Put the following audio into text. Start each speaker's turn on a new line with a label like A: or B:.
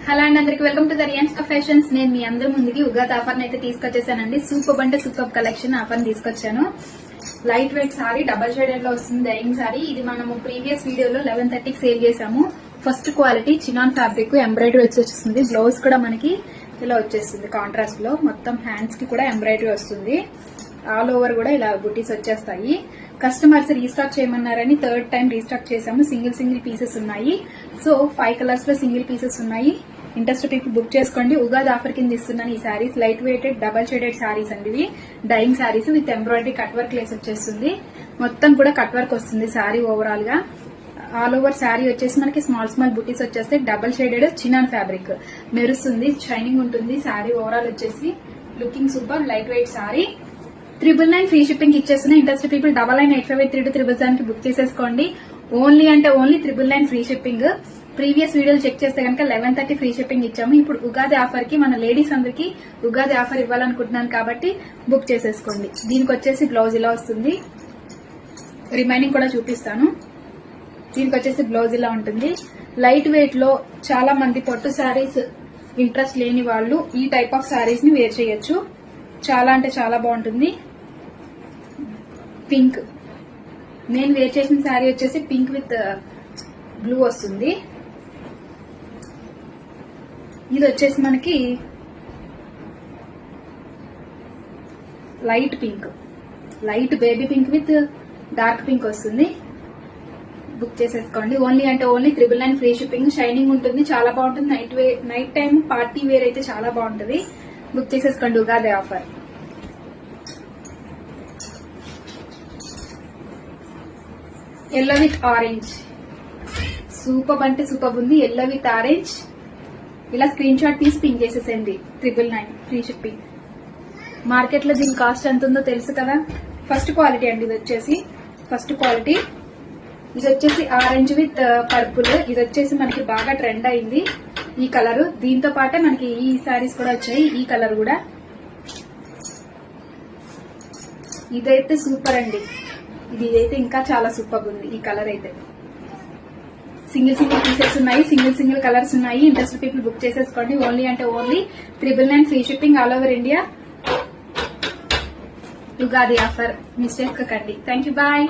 A: Hello అండి, అందరికి welcome to the రియాన్స్ fashions. నేను మీ అందరి ముందుకి ఉగాది ఆఫర్ అయితే తీసుకొచ్చేసానండి. సూపర్ అంటే సూపర్ కలెక్షన్ ఆఫర్ తీసుకొచ్చాను. Light weight sorry, double shaded లో వస్తుంది డైయింగ్ సారీ. ఇది మనము ప్రీవియస్ వీడియోలో 11:30కి సేల్ చేసాము. First quality chinon fabric, embroidery వచ్చేస్తుంది. బ్లౌజ్ కూడా మనకి ఇలా వచ్చేస్తుంది కాంట్రాస్ట్ లో. మొత్తం హ్యాండ్స్ కి కూడా ఎంబ్రాయిడరీ వస్తుంది. ఆల్ ఓవర్ కూడా ఇలా బుటీస్ వచ్చేస్తాయి. కస్టమర్స్ రీస్టాక్ చేయమన్నారని థర్డ్ టైం రీస్టాక్ చేసాము. సింగిల్ పీసెస్ ఉన్నాయి. సో 5 కలర్స్ లో సింగిల్ పీసెస్ ఉన్నాయి. ఇంట్రెస్ట్ పీపుల్ బుక్ చేసుకోండి. ఉగాది ఆఫర్ కింద ఇస్తున్నాను ఈ saris. Light weighted double shaded saris అండి. ఇవి dyeing saris with embroidery cut work lace వచ్చేస్తుంది. మొత్తం కూడా కట్ వర్క్ వస్తుంది సారీ ఓవరాల్ గా. ఆల్ ఓవర్ శారీ వచ్చేసి మనకి స్మాల్ బుటీస్ వచ్చేస్తాయి. డబల్ షేడెడ్ చినాన్ ఫ్యాబ్రిక్ మెరుస్తుంది, షైనింగ్ ఉంటుంది. శారీ ఓవరాల్ వచ్చేసి looking super. Light weight sari. 999 free shipping ఇచ్చేస్తున్నాయి. ఇంట్రెస్ట్ పీపుల్ 99858327 కి బుక్ చేసేసుకోండి. ఓన్లీ అంటే ఓన్లీ 999 ఫ్రీ షిప్పింగ్. ప్రీవియస్ వీడియోలు చెక్ చేస్తే కనుక 11:30 ఫ్రీ షిప్పింగ్ ఇచ్చాము. ఇప్పుడు ఉగాది ఆఫర్ కి మన లేడీస్ అందరికి ఉగాది ఆఫర్ ఇవ్వాలనుకుంటున్నాను కాబట్టి బుక్ చేసేసుకోండి. దీనికి వచ్చేసి బ్లౌజ్ ఇలా వస్తుంది. రిమైనింగ్ కూడా చూపిస్తాను. దీనికి వచ్చేసి బ్లౌజ్ ఇలా ఉంటుంది. లైట్ వెయిట్ లో చాలా మంది పట్టు శారీస్ ఇంట్రెస్ట్ లేని వాళ్ళు ఈ టైప్ ఆఫ్ శారీస్ ని వేర్ చేయొచ్చు. చాలా అంటే చాలా బాగుంటుంది. పింక్, నేను వేర్ చేసిన శారీ వచ్చేసి పింక్ విత్ బ్లూ వస్తుంది. ఇది వచ్చేసి మనకి light pink, light baby pink with dark pink వస్తుంది. బుక్ చేసేసుకోండి. ఓన్లీ అంటే ఓన్లీ 999 ఫ్రీ షిప్పింగ్. షైనింగ్ ఉంటుంది, చాలా బాగుంటుంది. నైట్ టైం పార్టీ వేర్ అయితే చాలా బాగుంటుంది. బుక్ చేసేసుకోండి Ugadi offer. Yellow with orange, super అంటే సూపర్ ఉంది. Yellow with orange. ఇలా స్క్రీన్ షాట్ తీసి పింక్ చేసేసండి. 999 free shipping. మార్కెట్ లో దీని కాస్ట్ ఎంత ఉందో తెలుసు కదా. ఫస్ట్ క్వాలిటీ అండి. ఇది వచ్చేసి ఫస్ట్ క్వాలిటీ. ఇది వచ్చేసి ఆరెంజ్ విత్ పర్పుల్. ఇది వచ్చేసి మనకి బాగా ట్రెండ్ అయింది ఈ కలర్. దీంతో పాటే మనకి ఈ సారీస్ కూడా వచ్చాయి. ఈ కలర్ కూడా ఇదైతే సూపర్ అండి. ఇదైతే ఇంకా చాలా సూపర్ ఉంది. ఈ కలర్ అయితే సింగిల్ పీసెస్ ఉన్నాయి. సింగిల్ కలర్స్ ఉన్నాయి. ఇంట్రెస్ట్ పీపుల్ బుక్ చేసేసుకోండి. ఓన్లీ అంటే only 999 free shipping all over India. Ugadi offer miss చేసుకోకండి. Thank you, bye.